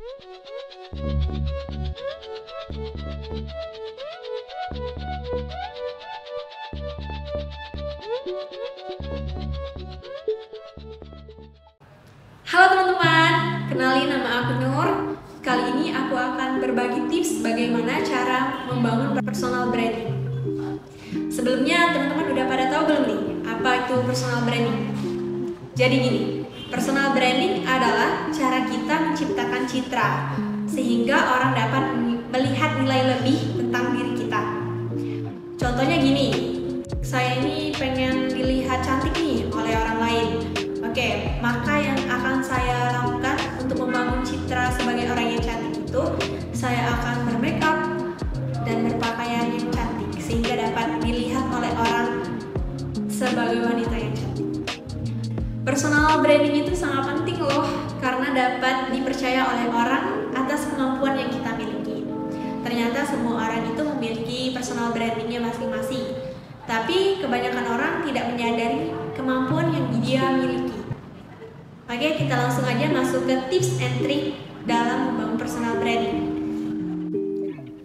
Halo teman-teman, kenalin nama aku Nur. Kali ini aku akan berbagi tips bagaimana cara membangun personal branding. Sebelumnya teman-teman udah pada tahu belum nih apa itu personal branding? Jadi gini, personal branding adalah cara kita menciptakan citra sehingga orang dapat melihat nilai lebih tentang diri kita. Contohnya gini, saya ini pengen dilihat cantik nih oleh orang lain. Oke, maka yang akan saya lakukan untuk membangun citra sebagai orang yang cantik itu, saya akan bermake up dan berpakaian yang cantik sehingga dapat dilihat oleh orang sebagai wanita yang cantik. Personal branding itu sangat penting loh, karena dapat dipercaya oleh orang atas kemampuan yang kita miliki. Ternyata semua orang itu memiliki personal brandingnya masing-masing, tapi kebanyakan orang tidak menyadari kemampuan yang dia miliki. Oke, kita langsung aja masuk ke tips and trick dalam membangun personal branding.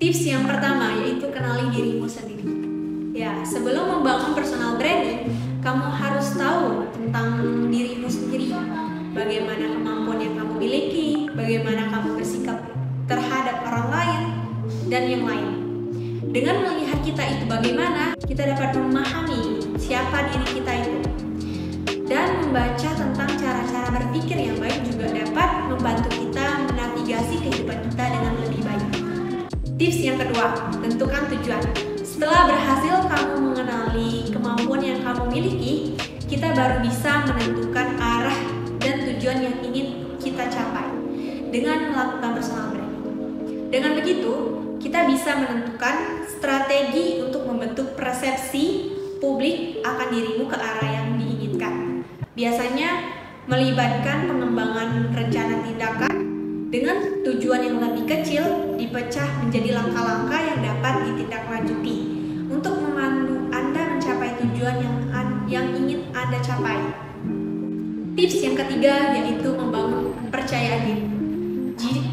Tips yang pertama yaitu kenali dirimu sendiri. Ya, sebelum membangun personal branding, kamu harus tahu tentang dirimu sendiri. Bagaimana kemampuan yang kamu miliki, bagaimana kamu bersikap terhadap orang lain, dan yang lain. Dengan melihat kita itu bagaimana, kita dapat memahami siapa diri kita itu. Dan membaca tentang cara-cara berpikir yang baik juga dapat membantu kita menavigasi kehidupan kita dengan lebih baik. Tips yang kedua, tentukan tujuan. Setelah berhasil kamu mengenali kemampuan yang kamu miliki, kita baru bisa menentukan arah dan tujuan yang ingin kita capai dengan melakukan personal branding. Dengan begitu, kita bisa menentukan strategi untuk membentuk persepsi publik akan dirimu ke arah yang diinginkan. Biasanya melibatkan pengembangan rencana tindakan dengan tujuan yang lebih kecil dipecah menjadi langkah-langkah yang dapat ditindaklanjuti untuk memandu Anda mencapai tujuan yang ingin Anda capai. Tips yang ketiga yaitu membangun kepercayaan diri.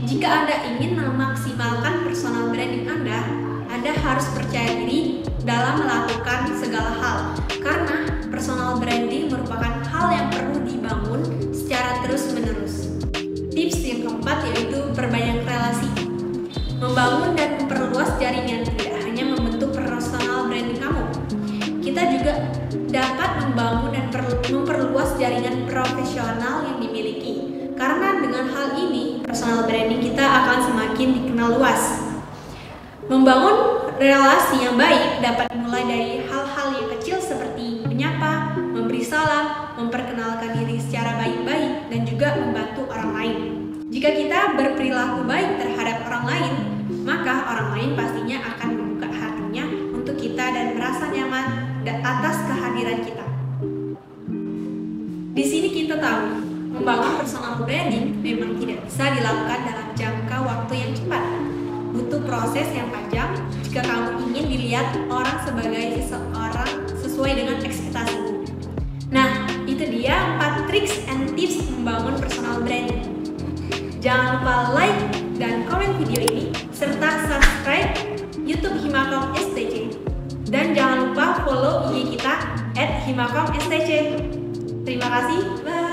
Jika Anda ingin memaksimalkan personal branding Anda harus percaya diri dalam melakukan segala hal, karena personal branding merupakan hal yang perlu dibangun secara terus-menerus. Tips yang keempat yaitu perbanyak relasi. Membangun dan memperluas jaringan tidak hanya membentuk personal branding kamu. Kita juga dapat membangun dan memperluas jaringan profesional yang dimiliki. Karena dengan hal ini, personal branding kita akan semakin dikenal luas. Membangun relasi yang baik dapat dimulai dari hal-hal yang kecil seperti menyapa, memberi salam, memperkenalkan diri secara baik-baik, dan juga membantu orang lain. Jika kita berperilaku baik terhadap orang lain, maka orang lain pastinya akan membuka hatinya untuk kita dan merasa nyaman atas kehadiran kita. Di sini kita tahu, membangun personal branding memang tidak bisa dilakukan dalam jangka waktu yang cepat. Butuh proses yang panjang jika kamu ingin dilihat orang sebagai seseorang sesuai dengan ekspektasimu. Nah, itu dia 4 tricks and tips membangun personal branding. Jangan lupa like dan komen video ini, serta subscribe YouTube Himakom STC. Dan jangan lupa follow IG kita @himakomstc. Terima kasih, bye!